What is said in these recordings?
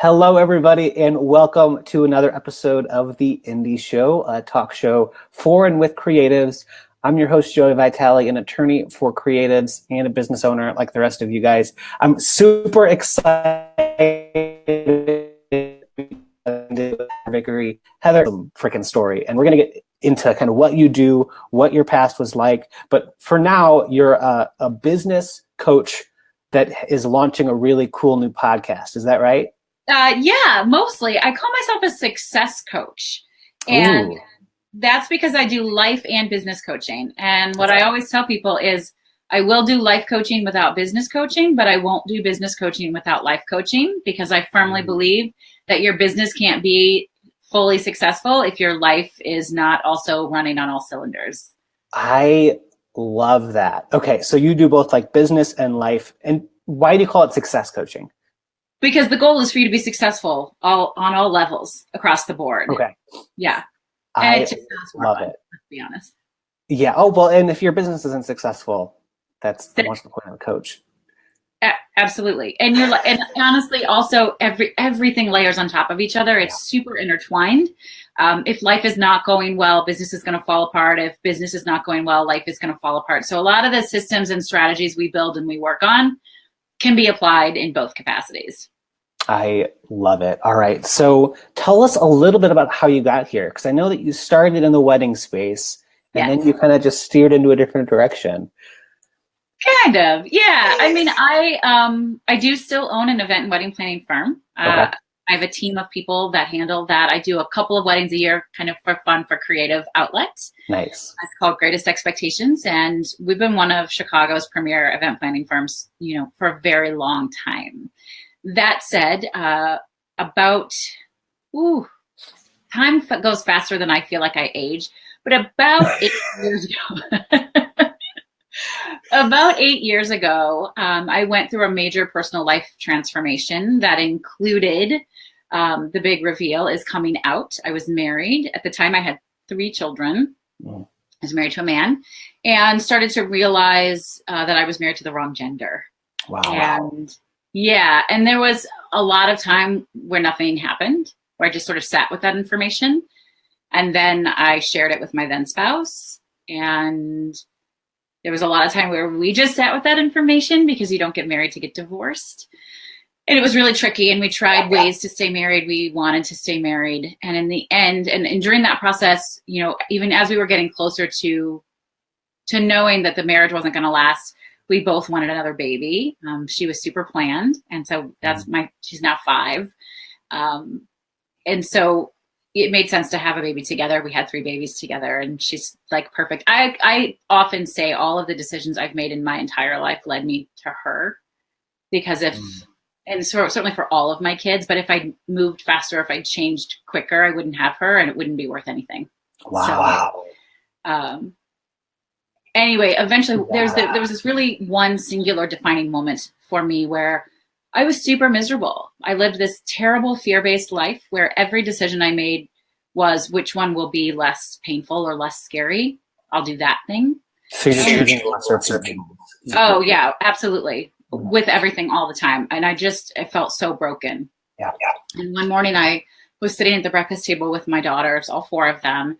Hello, everybody, and welcome to another episode of The Indie Show, a talk show for and with creatives. I'm your host, Joey Vitale, an attorney for creatives and a business owner like the rest of you guys. I'm super excited to Vickery, Heather, freaking story, and we're going to get into kind of what you do, what your past was like. But for now, you're a business coach that is launching a really cool new podcast. Is that right? Yeah, mostly. I call myself a success coach. And that's because I do life and business coaching. And what I always tell people is I will do life coaching without business coaching, but I won't do business coaching without life coaching, because I firmly believe that your business can't be fully successful if your life is not also running on all cylinders. I love that. Okay, so you do both like business and life. And why do you call it success coaching? Because the goal is for you to be successful on all levels across the board. Okay. Yeah. And it just sounds more love fun, it. let's be honest. Yeah. Oh, well, and if your business isn't successful, what's the point of a coach? Absolutely. And you're like, and honestly, also everything layers on top of each other. It's super intertwined. If life is not going well, business is going to fall apart. If business is not going well, life is going to fall apart. So a lot of the systems and strategies we build and we work on can be applied in both capacities. I love it. All right. So tell us a little bit about how you got here, because I know that you started in the wedding space and then you kind of just steered into a different direction. Kind of. Yeah. I mean, I do still own an event and wedding planning firm. I have a team of people that handle that. I do a couple of weddings a year, kind of for fun, for creative outlets. Nice. It's called Greatest Expectations. And we've been one of Chicago's premier event planning firms, for a very long time. That said, time goes faster than I feel like I age, but about 8 years ago, I went through a major personal life transformation that included the big reveal is coming out. I was married. At the time, I had 3 children. I was married to a man and started to realize that I was married to the wrong gender. Wow. And there was a lot of time where nothing happened, where I just sort of sat with that information. And then I shared it with my then spouse. And there was a lot of time where we just sat with that information, because you don't get married to get divorced. And it was really tricky. And we tried ways to stay married. We wanted to stay married. And in the end, and during that process, even as we were getting closer to knowing that the marriage wasn't going to last, we both wanted another baby. She was super planned. And so she's now 5. And so it made sense to have a baby together. We had 3 babies together, and she's like perfect. I often say all of the decisions I've made in my entire life led me to her, because and so certainly for all of my kids, but if I moved faster, if I changed quicker, I wouldn't have her and it wouldn't be worth anything. Wow. So, anyway, eventually there was this really one singular defining moment for me where I was super miserable. I lived this terrible fear-based life where every decision I made was which one will be less painful or less scary. I'll do that thing. So you're choosing lesser things. Oh yeah, absolutely. With everything all the time. And I felt so broken. Yeah. And one morning I was sitting at the breakfast table with my daughters, all 4 of them.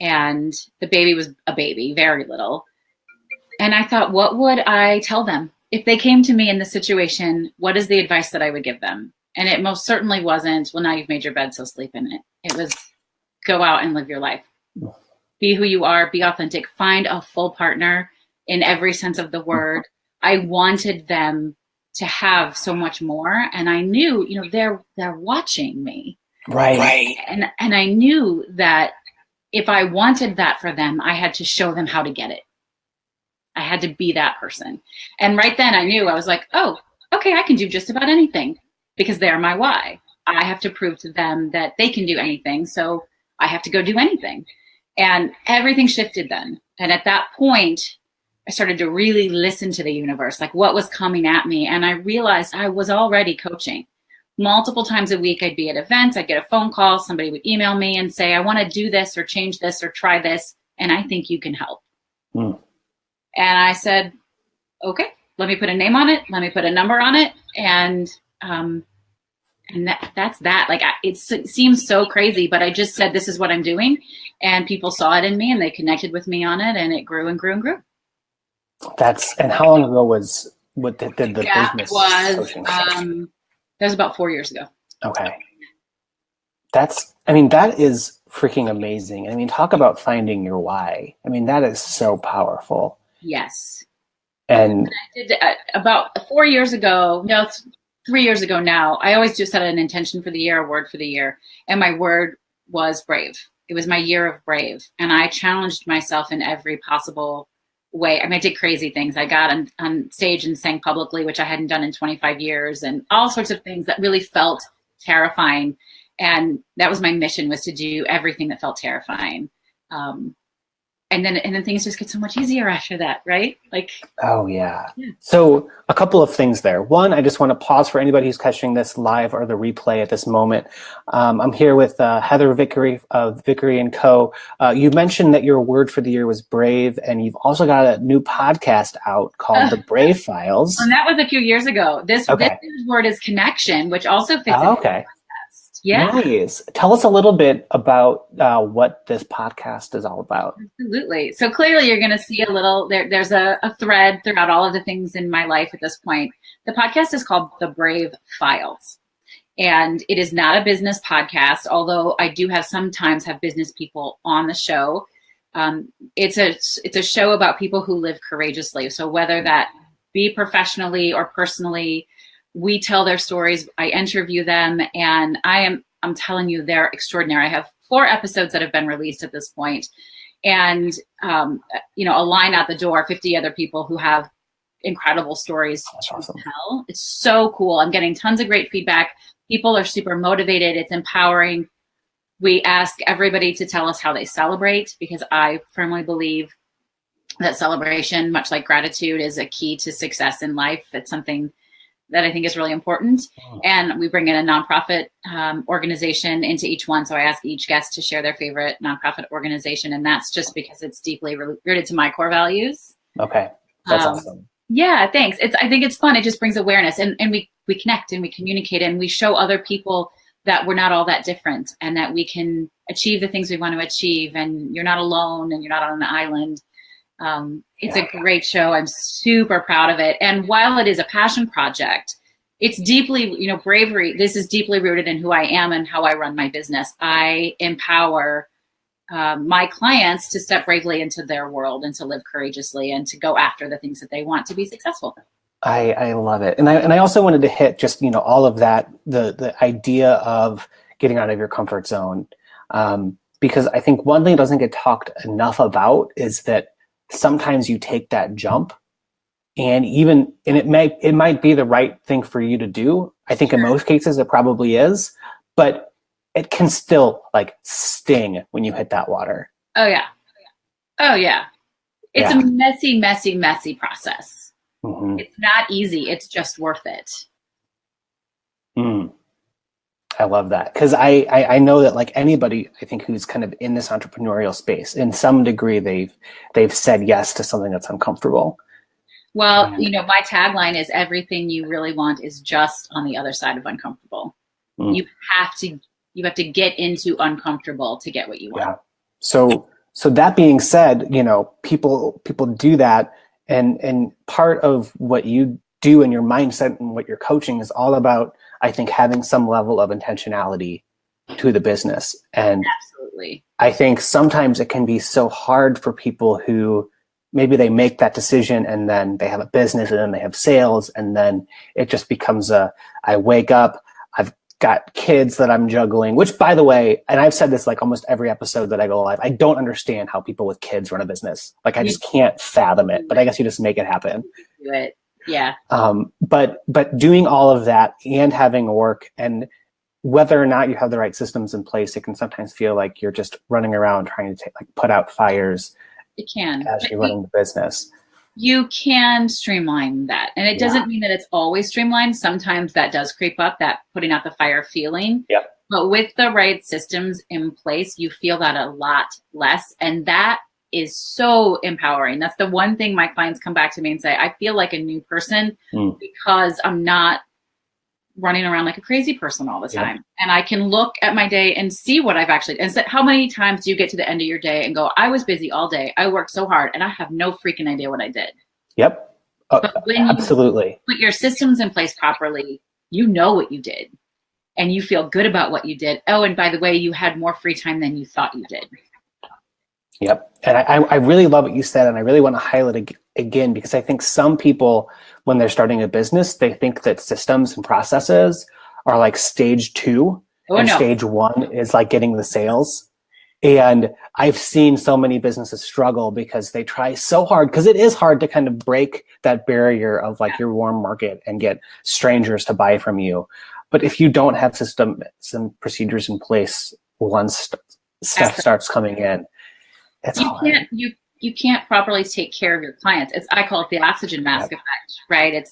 And the baby was a baby, very little. And I thought, what would I tell them? If they came to me in this situation, what is the advice that I would give them? And it most certainly wasn't, well, now you've made your bed, so sleep in it. It was, go out and live your life. Be who you are, be authentic, find a full partner in every sense of the word. I wanted them to have so much more. And I knew, they're watching me. Right. And I knew that if I wanted that for them, I had to show them how to get it. I had to be that person. And right then I knew, I was like, oh, okay, I can do just about anything, because they're my why. I have to prove to them that they can do anything. So I have to go do anything. And everything shifted then. And at that point, I started to really listen to the universe, like what was coming at me. And I realized I was already coaching. Multiple times a week, I'd be at events, I'd get a phone call, somebody would email me and say, I want to do this or change this or try this, and I think you can help. And I said, okay, let me put a name on it. Let me put a number on it. And And that's that. Like, it seems so crazy, but I just said, this is what I'm doing. And people saw it in me and they connected with me on it, and it grew and grew and grew. And how long ago did the business coaching start? That was about 4 years ago. Okay. That is freaking amazing. I mean, talk about finding your why. I mean, that is so powerful. Yes. And I did about 4 years ago, no, 3 years ago now, I always just set an intention for the year, a word for the year. And my word was brave. It was my year of brave. And I challenged myself in every possible way. I mean, I did crazy things. I got on stage and sang publicly, which I hadn't done in 25 years, and all sorts of things that really felt terrifying. And that was my mission, was to do everything that felt terrifying. And then things just get so much easier after that, right? Like, oh yeah. So a couple of things there. One, I just want to pause for anybody who's catching this live or the replay at this moment. I'm here with Heather Vickery of Vickery&Co. You mentioned that your word for the year was brave, and you've also got a new podcast out called The Brave Files. And that was a few years ago. This word is connection, which also fits into okay. Yeah. Nice. Tell us a little bit about what this podcast is all about. Absolutely. So clearly you're going to see there's a thread throughout all of the things in my life at this point. The podcast is called The Brave Files. And it is not a business podcast, although I do sometimes have business people on the show. It's a show about people who live courageously. So whether that be professionally or personally, we tell their stories. I interview them, and I'm telling you, they're extraordinary. I have 4 episodes that have been released at this point, and a line out the door, 50 other people who have incredible stories to tell. It's so cool. I'm getting tons of great feedback. People are super motivated. It's empowering. We ask everybody to tell us how they celebrate, because I firmly believe that celebration, much like gratitude, is a key to success in life. It's something that I think is really important. And we bring in a nonprofit organization into each one. So I ask each guest to share their favorite nonprofit organization. And that's just because it's deeply rooted to my core values. Okay. That's awesome. Yeah, thanks. I think it's fun. It just brings awareness, and we connect and we communicate, and we show other people that we're not all that different, and that we can achieve the things we want to achieve, and you're not alone, and you're not on an island. It's a great show. I'm super proud of it. And while it is a passion project, it's deeply, bravery. This is deeply rooted in who I am and how I run my business. I empower my clients to step bravely into their world and to live courageously and to go after the things that they want to be successful. I love it. And I also wanted to hit just, all of that, the idea of getting out of your comfort zone. Because I think one thing that doesn't get talked enough about is that sometimes you take that jump, and it might be the right thing for you to do. I think in most cases it probably is, but it can still sting when you hit that water. Oh yeah. It's a messy, messy, messy process. Mm-hmm. It's not easy. It's just worth it. I love that, because I know that anybody, I think, who's kind of in this entrepreneurial space, in some degree, they've said yes to something that's uncomfortable. Well, my tagline is, everything you really want is just on the other side of uncomfortable. You have to get into uncomfortable to get what you want. Yeah. So that being said, people do that, and part of what you do in your mindset and what you're coaching is all about, I think, having some level of intentionality to the business. And absolutely, I think sometimes it can be so hard for people who maybe they make that decision and then they have a business and then they have sales, and then it just becomes I wake up, I've got kids that I'm juggling, which, by the way, and I've said this almost every episode that I go live, I don't understand how people with kids run a business. I just can't fathom it, but I guess you just make it happen. Do it. Yeah. But doing all of that and having work, and whether or not you have the right systems in place, it can sometimes feel like you're just running around trying to put out fires. It can. As you're running the business. You can streamline that. And it doesn't mean that it's always streamlined. Sometimes that does creep up, that putting out the fire feeling. Yep. But with the right systems in place, you feel that a lot less. And that is so empowering. That's the one thing my clients come back to me and say, I feel like a new person because I'm not running around like a crazy person all the time. And I can look at my day and see what I've actually, and so how many times do you get to the end of your day and go, I was busy all day. I worked so hard and I have no freaking idea what I did. Yep. But when Absolutely. you put your systems in place properly, you know what you did and you feel good about what you did. Oh, and by the way, you had more free time than you thought you did. Yep. And I really love what you said. And I really want to highlight it again, because I think some people, when they're starting a business, they think that systems and processes are like stage 2 and stage 1 is like getting the sales. And I've seen so many businesses struggle because they try so hard, because it is hard to kind of break that barrier of like your warm market and get strangers to buy from you. But if you don't have systems and procedures in place, once stuff starts coming in, it's hard. You can't properly take care of your clients. I call it the oxygen mask effect, right?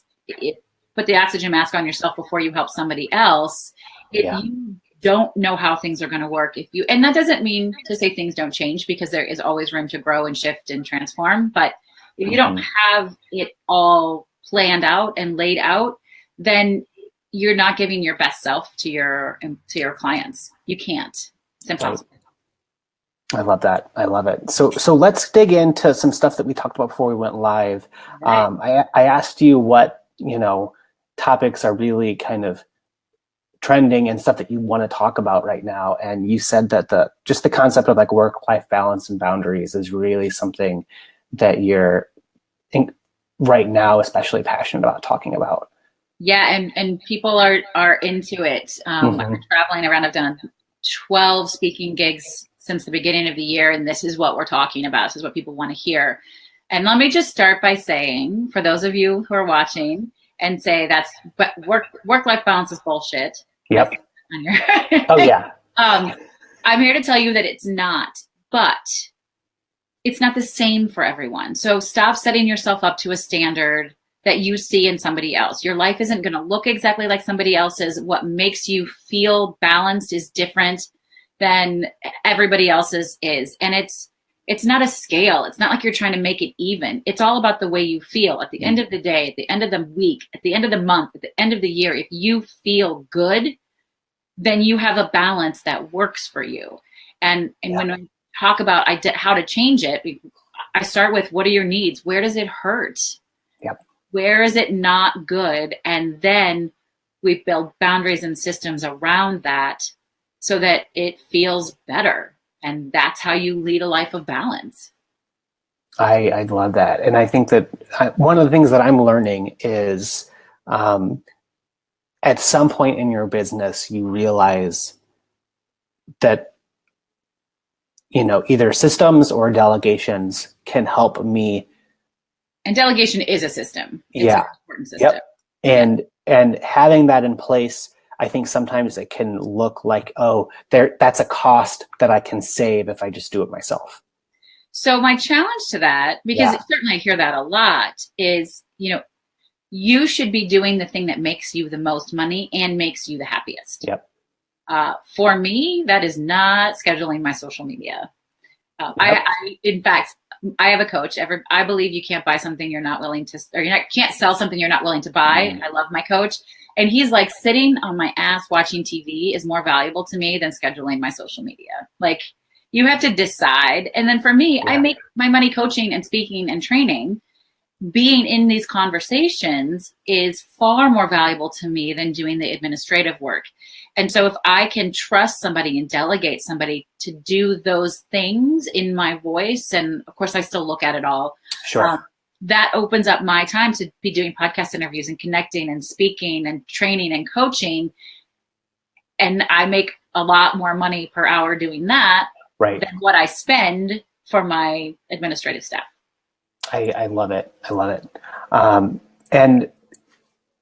Put the oxygen mask on yourself before you help somebody else. If you don't know how things are going to work, and that doesn't mean to say things don't change, because there is always room to grow and shift and transform. But if you don't have it all planned out and laid out, then you're not giving your best self to your clients. You can't. It's impossible. I love that. I love it. So let's dig into some stuff that we talked about before we went live. Right. I asked you what, topics are really kind of trending and stuff that you want to talk about right now. And you said that the concept of like work-life balance and boundaries is really something that you're right now especially passionate about talking about. Yeah. And people are into it. I've been traveling around. I've done 12 speaking gigs since the beginning of the year, and this is what we're talking about. This is what people want to hear. And let me just start by saying, for those of you who are watching and say but work-life balance is bullshit. Yep. Oh yeah. I'm here to tell you that it's not, but it's not the same for everyone. So stop setting yourself up to a standard that you see in somebody else. Your life isn't going to look exactly like somebody else's. What makes you feel balanced is different than everybody else's is. And it's not a scale. It's not like you're trying to make it even. It's all about the way you feel at the end of the day, at the end of the week, at the end of the month, at the end of the year. If you feel good, then you have a balance that works for you. And when we talk about how to change it, I start with, what are your needs? Where does it hurt? Yep. Where is it not good? And then we build boundaries and systems around that so that it feels better. And that's how you lead a life of balance. I love that. And I think that one of the things that I'm learning is at some point in your business, you realize that, either systems or delegations can help me. And delegation is a system. It's an important system. Yep. And having that in place, I think sometimes it can look like, that's a cost that I can save if I just do it myself. So my challenge to that, because certainly I hear that a lot, is, you should be doing the thing that makes you the most money and makes you the happiest. Yep. For me, that is not scheduling my social media. In fact, I have a coach. I believe you can't buy something you're not willing to, or can't sell something you're not willing to buy. I love my coach. And he's like, sitting on my ass watching TV is more valuable to me than scheduling my social media. Like, you have to decide. And then for me, I make my money coaching and speaking and training. Being in these conversations is far more valuable to me than doing the administrative work. And so if I can trust somebody and delegate somebody to do those things in my voice, and of course I still look at it all. Sure. That opens up my time to be doing podcast interviews and connecting and speaking and training and coaching. And I make a lot more money per hour doing that than what I spend for my administrative staff. I love it. I love it. And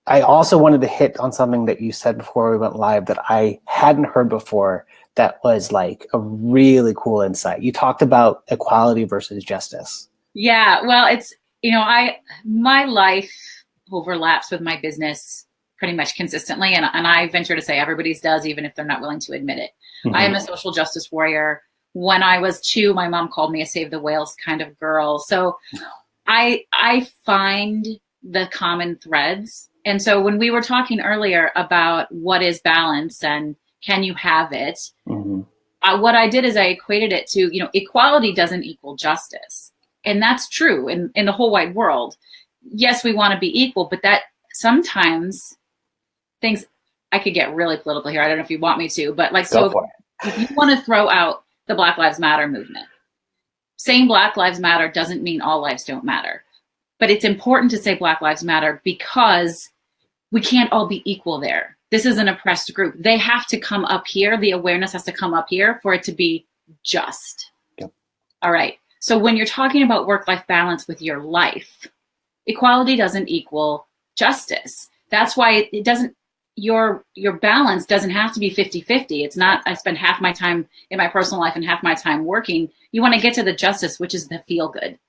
I also wanted to hit on something that you said before we went live that I hadn't heard before, that was like a really cool insight. You talked about equality versus justice. Yeah. Well, it's, my life overlaps with my business pretty much consistently. And I venture to say everybody's does, even if they're not willing to admit it. Mm-hmm. I am a social justice warrior. When I was 2, my mom called me a save the whales kind of girl. So I find the common threads And so when we were talking earlier about what is balance and can you have it, what I did is I equated it to, equality doesn't equal justice. And that's true in the whole wide world. Yes, we want to be equal, but that sometimes things, I could get really political here. I don't know if you want me to, but like, so if you want to throw out the Black Lives Matter movement, saying Black Lives Matter doesn't mean all lives don't matter. But it's important to say Black Lives Matter because we can't all be equal there. This is an oppressed group. They have to come up here. The awareness has to come up here for it to be just. Yep. All right. So when you're talking about work-life balance with your life, equality doesn't equal justice. That's why it doesn't, your balance doesn't have to be 50-50. It's not, I spend half my time in my personal life and half my time working. You want to get to the justice, which is the feel good.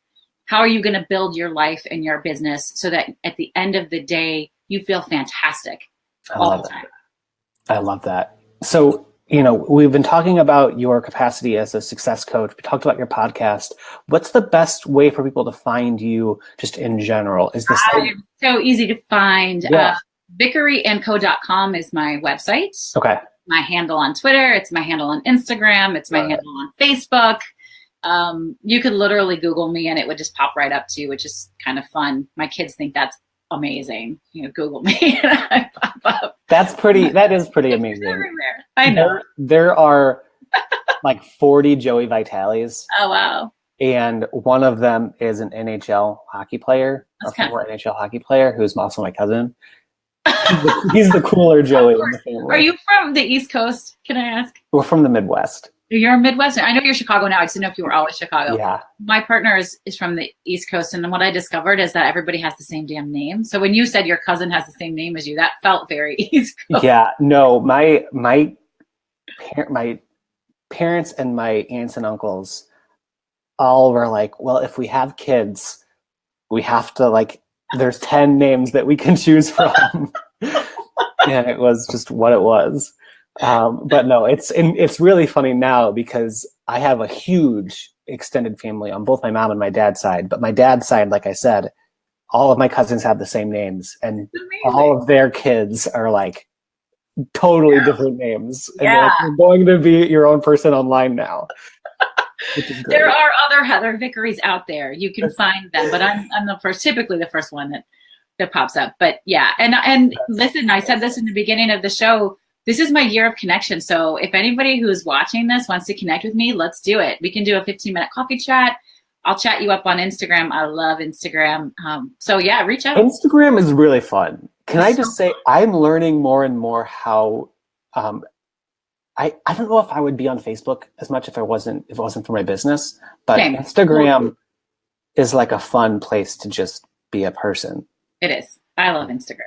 How are you going to build your life and your business so that at the end of the day, you feel fantastic all the time? I love that. So, we've been talking about your capacity as a success coach. We talked about your podcast. What's the best way for people to find you just in general? Is this so easy to find? Yeah. VickeryandCo.com is my website. Okay. My handle on Twitter. It's my handle on Instagram. It's my handle on Facebook. You could literally Google me and it would just pop right up to you, which is kind of fun. My kids think that's amazing. Google me and I pop up. That is pretty amazing. Everywhere. I know. There are like 40 Joey Vitalis. Oh, wow. And one of them is an NHL hockey player, a former NHL hockey player who's also my cousin. He's the cooler Joey in the family. Are you from the East Coast? Can I ask? We're from the Midwest. You're a Midwestern. I know you're Chicago now. I just didn't know if you were always Chicago. Yeah. My partner is from the East Coast, and what I discovered is that everybody has the same damn name. So when you said your cousin has the same name as you, that felt very East Coast. Yeah. No, my parents and my aunts and uncles all were like, well, if we have kids, we have to there's 10 names that we can choose from. And it was just what it was. But no, it's really funny now because I have a huge extended family on both my mom and my dad's side. But my dad's side, like I said, all of my cousins have the same names, and all of their kids are totally different names. And you're going to be your own person online now. There are other Heather Vickeries out there. You can find them, but I'm typically the first one that pops up. But yeah, and listen, I said this in the beginning of the show. This is my year of connection. So if anybody who's watching this wants to connect with me, let's do it. We can do a 15-minute coffee chat. I'll chat you up on Instagram. I love Instagram. So yeah, reach out. Instagram is really fun. Can I just say, I'm learning more and more how, I don't know if I would be on Facebook as much if it wasn't for my business, but Instagram is like a fun place to just be a person. It is. I love Instagram.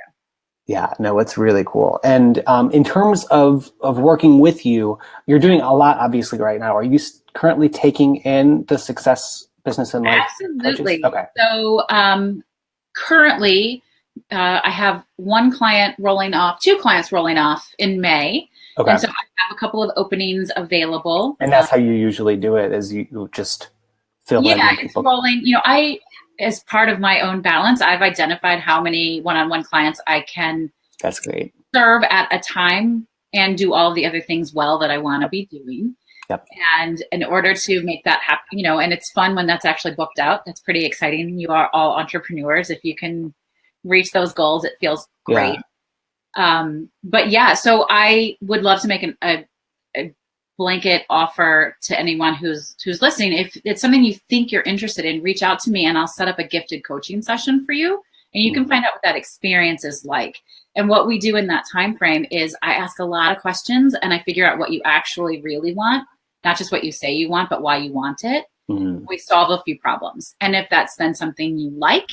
Yeah, no, it's really cool. And in terms of working with you, you're doing a lot, obviously, right now. Are you currently taking in the success business and life? Absolutely. Coaches? Okay. So currently, I have two clients rolling off in May. Okay. And so I have a couple of openings available. And that's how you usually do it, is you just fill in. Yeah, it's rolling. As part of my own balance, I've identified how many one-on-one clients I can That's great. serve at a time and do all the other things well that I want to be doing. Yep. And in order to make that happen, and it's fun when that's actually booked out. That's pretty exciting. You are all entrepreneurs. If you can reach those goals, it feels great. Yeah. But yeah, so I would love to make a blanket offer to anyone who's listening. If it's something you think you're interested in, reach out to me and I'll set up a gifted coaching session for you. And you can find out what that experience is like. And what we do in that time frame is I ask a lot of questions and I figure out what you actually really want, not just what you say you want, but why you want it. Mm-hmm. We solve a few problems. And if that's then something you like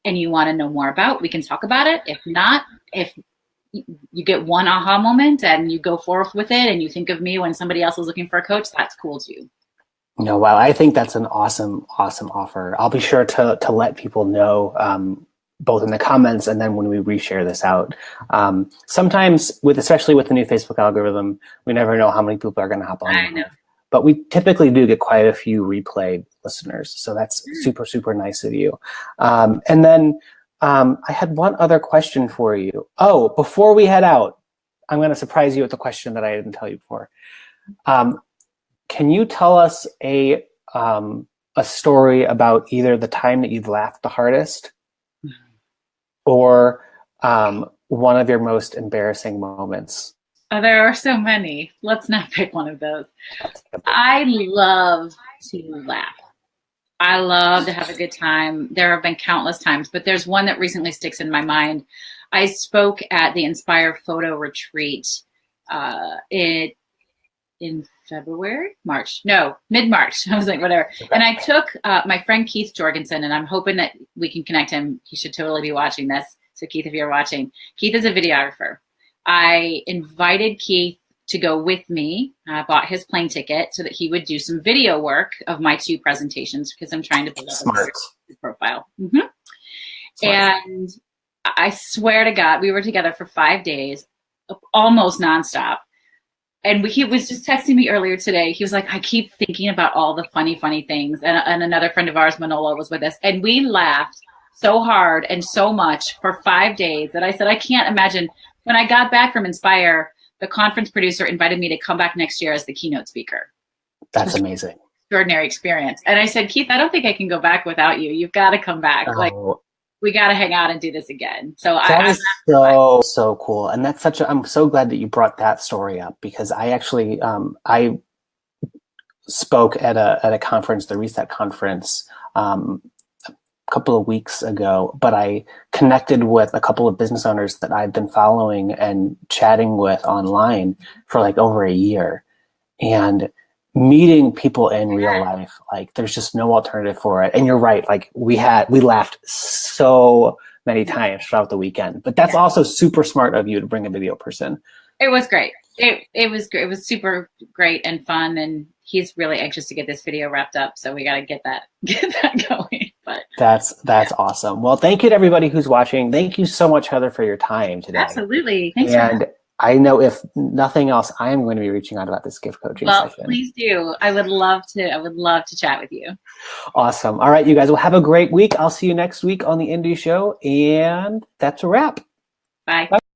and you want to know more about, we can talk about it. If not, if you get one aha moment and you go forth with it and you think of me when somebody else is looking for a coach, that's cool too. No, wow. I think that's an awesome offer. I'll be sure to let people know, both in the comments and then when we reshare this out. Sometimes especially with the new Facebook algorithm, we never know how many people are going to hop on. I know. But we typically do get quite a few replay listeners. So that's super, super nice of you. And then I had one other question for you. Oh, before we head out, I'm going to surprise you with a question that I didn't tell you before. Can you tell us a story about either the time that you've laughed the hardest or one of your most embarrassing moments? Oh, there are so many. Let's not pick one of those. I love to laugh. I love to have a good time. There have been countless times, but there's one that recently sticks in my mind. I spoke at the Inspire Photo Retreat in February, March, no, mid-March. I was like, whatever. And I took my friend Keith Jorgensen, and I'm hoping that we can connect him. He should totally be watching this. So Keith, if you're watching, Keith is a videographer. I invited Keith to go with me. I bought his plane ticket so that he would do some video work of my 2 presentations because I'm trying to build up a profile. Mm-hmm. And I swear to God, we were together for 5 days, almost nonstop. And he was just texting me earlier today. He was like, I keep thinking about all the funny things. And another friend of ours, Manolo, was with us. And we laughed so hard and so much for 5 days that I said, I can't imagine. When I got back from Inspire, the conference producer invited me to come back next year as the keynote speaker. That's amazing. Extraordinary experience. And I said, Keith, I don't think I can go back without you. You've got to come back. Oh. Like, we got to hang out and do this again. So that is so cool. And that's I'm so glad that you brought that story up because I actually, I spoke at a conference, the Reset conference, a couple of weeks ago, but I connected with a couple of business owners that I've been following and chatting with online for like over a year. And meeting people in real life, like there's just no alternative for it. And you're right, like we laughed so many times throughout the weekend. But that's also super smart of you to bring a video person. It was great. It was great. It was super great and fun. And he's really anxious to get this video wrapped up. So we got to get that going. But that's awesome. Well, thank you to everybody who's watching. Thank you so much, Heather, for your time today. Absolutely. Thanks. And I know if nothing else, I am going to be reaching out about this gift coaching session. Well, please do. I would love to chat with you. Awesome. All right, you guys, well, have a great week. I'll see you next week on the Indie Show. And that's a wrap. Bye. Bye.